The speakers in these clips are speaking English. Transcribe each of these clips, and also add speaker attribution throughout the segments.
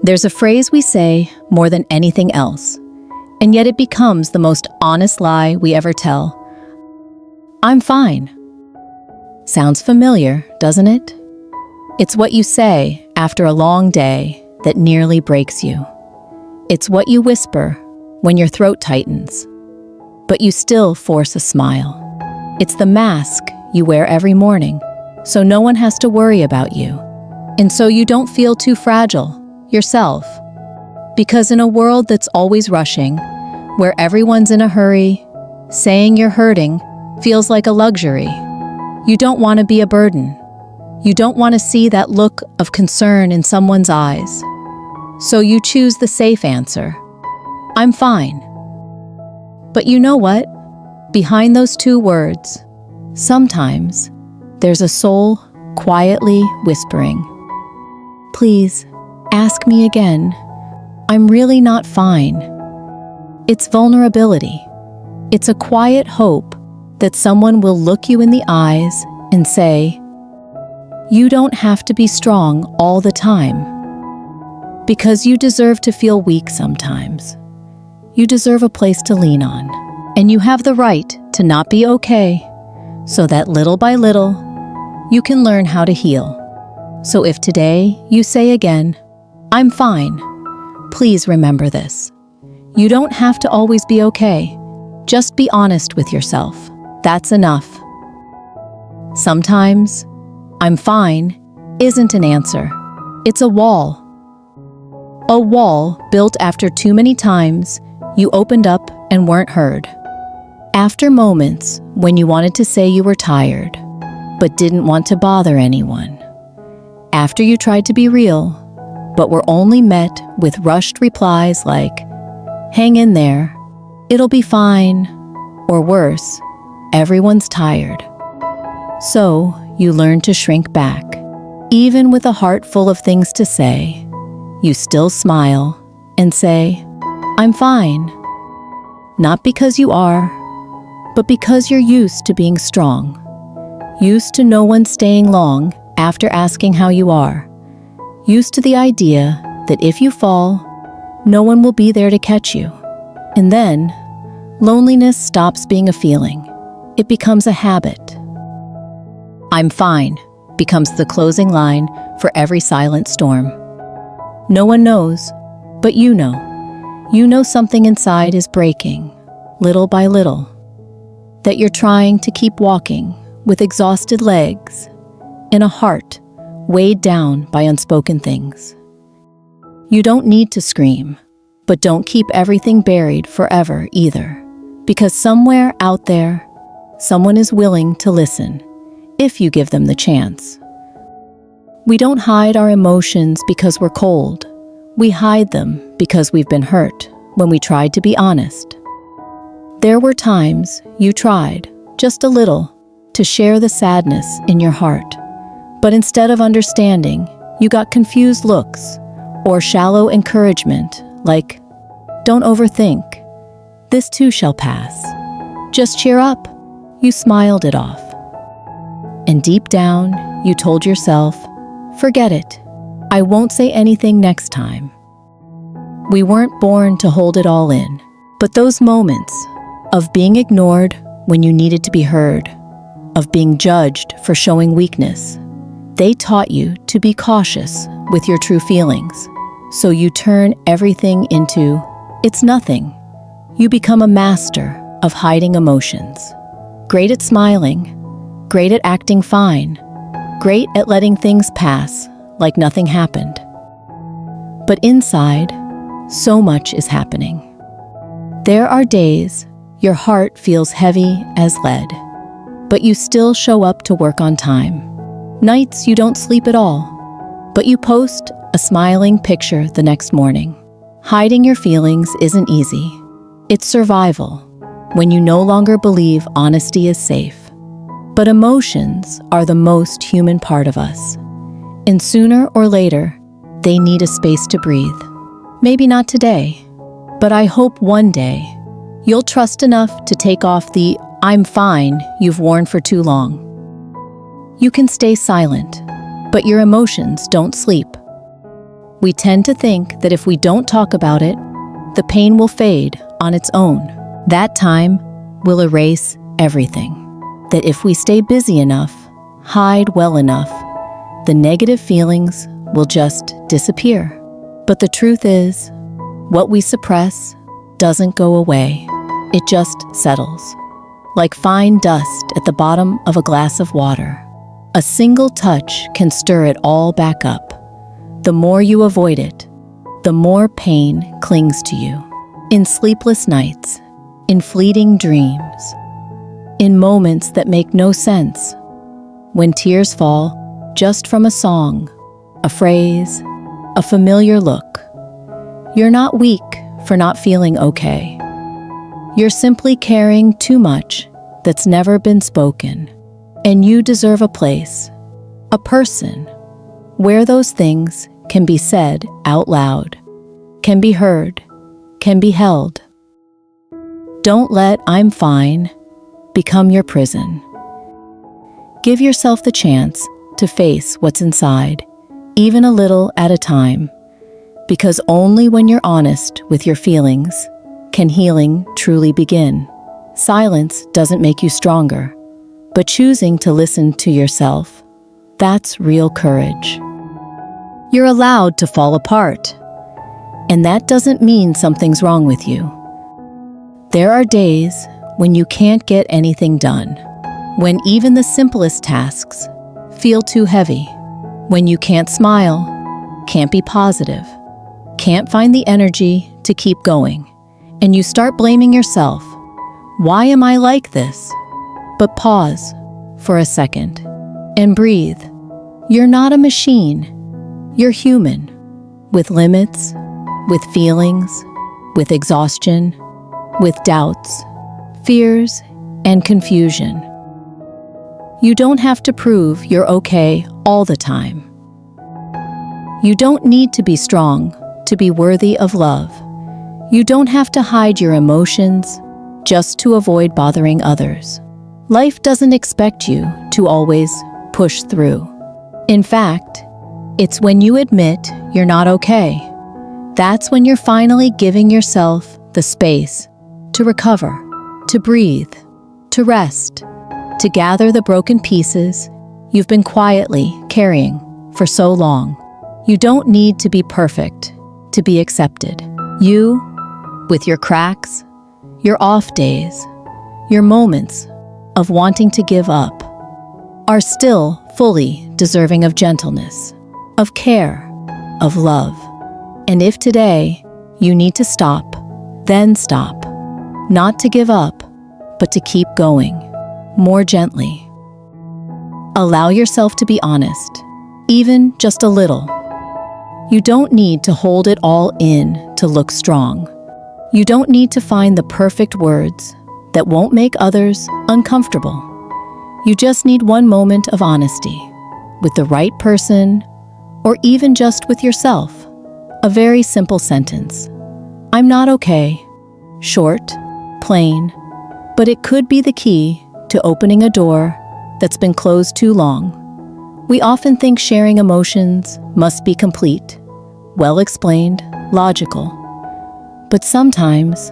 Speaker 1: There's a phrase we say more than anything else, and yet it becomes the most honest lie we ever tell. I'm fine. Sounds familiar, doesn't it? It's what you say after a long day that nearly breaks you. It's what you whisper when your throat tightens, but you still force a smile. It's the mask you wear every morning, so no one has to worry about you, and so you don't feel too fragile yourself. Because in a world that's always rushing, where everyone's in a hurry, saying you're hurting feels like a luxury. You don't want to be a burden. You don't want to see that look of concern in someone's eyes. So you choose the safe answer. I'm fine. But you know what? Behind those two words, sometimes there's a soul quietly whispering, please, ask me again. I'm really not fine. It's vulnerability. It's a quiet hope that someone will look you in the eyes and say, you don't have to be strong all the time. Because you deserve to feel weak sometimes. You deserve a place to lean on. And you have the right to not be okay, so that little by little, you can learn how to heal. So if today you say again, I'm fine, please remember this. You don't have to always be okay. Just be honest with yourself. That's enough. Sometimes, I'm fine isn't an answer. It's a wall. A wall built after too many times you opened up and weren't heard. After moments when you wanted to say you were tired, but didn't want to bother anyone. After you tried to be real, but were only met with rushed replies like, hang in there, it'll be fine, or worse, everyone's tired. So you learn to shrink back. Even with a heart full of things to say, you still smile and say, I'm fine. Not because you are, but because you're used to being strong. Used to no one staying long after asking how you are. Used to the idea that if you fall, no one will be there to catch you. And then, loneliness stops being a feeling. It becomes a habit. I'm fine becomes the closing line for every silent storm. No one knows, but you know. You know something inside is breaking, little by little. That you're trying to keep walking with exhausted legs and a heart weighed down by unspoken things. You don't need to scream, but don't keep everything buried forever either, because somewhere out there, someone is willing to listen, if you give them the chance. We don't hide our emotions because we're cold. We hide them because we've been hurt when we tried to be honest. There were times you tried, just a little, to share the sadness in your heart. But instead of understanding, you got confused looks or shallow encouragement like, don't overthink. This too shall pass. Just cheer up. You smiled it off. And deep down, you told yourself, forget it. I won't say anything next time. We weren't born to hold it all in, but those moments of being ignored when you needed to be heard, of being judged for showing weakness, they taught you to be cautious with your true feelings. So you turn everything into, it's nothing. You become a master of hiding emotions. Great at smiling, great at acting fine, great at letting things pass like nothing happened. But inside, so much is happening. There are days your heart feels heavy as lead, but you still show up to work on time. Nights you don't sleep at all, but you post a smiling picture the next morning. Hiding your feelings isn't easy. It's survival when you no longer believe honesty is safe. But emotions are the most human part of us. And sooner or later, they need a space to breathe. Maybe not today, but I hope one day you'll trust enough to take off the I'm fine you've worn for too long. You can stay silent, but your emotions don't sleep. We tend to think that if we don't talk about it, the pain will fade on its own. That time will erase everything. That if we stay busy enough, hide well enough, the negative feelings will just disappear. But the truth is, what we suppress doesn't go away. It just settles, like fine dust at the bottom of a glass of water. A single touch can stir it all back up. The more you avoid it, the more pain clings to you. In sleepless nights, in fleeting dreams, in moments that make no sense, when tears fall just from a song, a phrase, a familiar look. You're not weak for not feeling okay. You're simply carrying too much that's never been spoken, and you deserve a place, a person, where those things can be said out loud, can be heard, can be held. Don't let "I'm fine" become your prison. Give yourself the chance to face what's inside, even a little at a time, because only when you're honest with your feelings can healing truly begin. Silence doesn't make you stronger, but choosing to listen to yourself, that's real courage. You're allowed to fall apart, and that doesn't mean something's wrong with you. There are days when you can't get anything done, when even the simplest tasks feel too heavy, when you can't smile, can't be positive, can't find the energy to keep going, and you start blaming yourself. Why am I like this? But pause for a second and breathe. You're not a machine. You're human, with limits, with feelings, with exhaustion, with doubts, fears, and confusion. You don't have to prove you're okay all the time. You don't need to be strong to be worthy of love. You don't have to hide your emotions just to avoid bothering others. Life doesn't expect you to always push through. In fact, it's when you admit you're not okay. That's when you're finally giving yourself the space to recover, to breathe, to rest, to gather the broken pieces you've been quietly carrying for so long. You don't need to be perfect to be accepted. You, with your cracks, your off days, your moments of wanting to give up, are still fully deserving of gentleness, of care, of love. And if today you need to stop, then stop. Not to give up, but to keep going, more gently. Allow yourself to be honest, even just a little. You don't need to hold it all in to look strong. You don't need to find the perfect words that won't make others uncomfortable. You just need one moment of honesty with the right person, or even just with yourself. A very simple sentence. I'm not okay. Short, plain, but it could be the key to opening a door that's been closed too long. We often think sharing emotions must be complete, well explained, logical. But sometimes,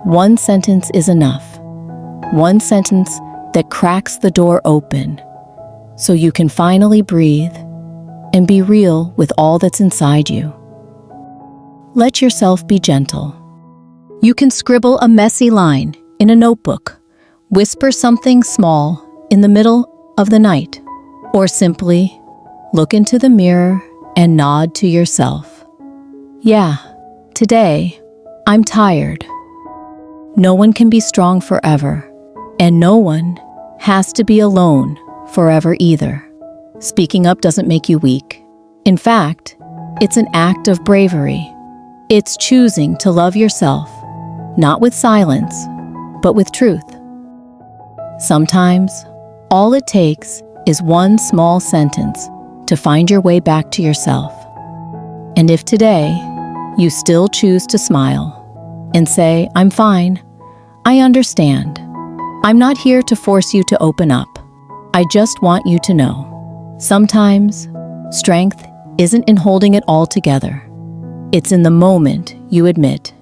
Speaker 1: one sentence is enough. One sentence that cracks the door open, so you can finally breathe and be real with all that's inside you. Let yourself be gentle. You can scribble a messy line in a notebook, whisper something small in the middle of the night, or simply look into the mirror and nod to yourself. Yeah, today, I'm tired. No one can be strong forever, and no one has to be alone forever either. Speaking up doesn't make you weak. In fact, it's an act of bravery. It's choosing to love yourself, not with silence, but with truth. Sometimes, all it takes is one small sentence to find your way back to yourself. And if today, you still choose to smile and say, I'm fine, I understand. I'm not here to force you to open up. I just want you to know. Sometimes, strength isn't in holding it all together. It's in the moment you admit,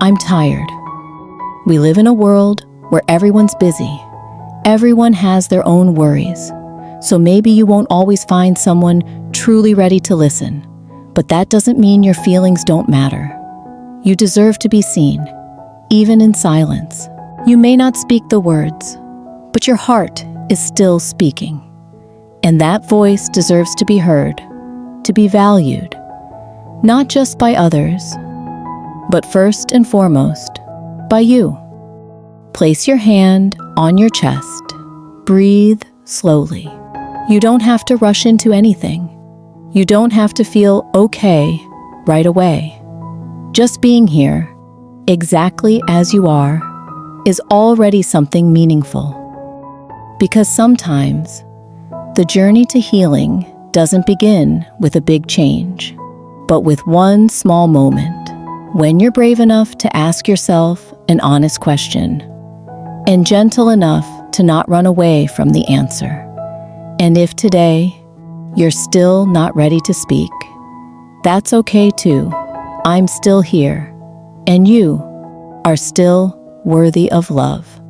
Speaker 1: I'm tired. We live in a world where everyone's busy. Everyone has their own worries. So maybe you won't always find someone truly ready to listen, but that doesn't mean your feelings don't matter. You deserve to be seen, even in silence. You may not speak the words, but your heart is still speaking. And that voice deserves to be heard, to be valued, not just by others, but first and foremost, by you. Place your hand on your chest. Breathe slowly. You don't have to rush into anything. You don't have to feel okay right away. Just being here, exactly as you are, is already something meaningful. Because sometimes, the journey to healing doesn't begin with a big change, but with one small moment, when you're brave enough to ask yourself an honest question, and gentle enough to not run away from the answer. And if today you're still not ready to speak, that's okay too. I'm still here, and you are still worthy of love.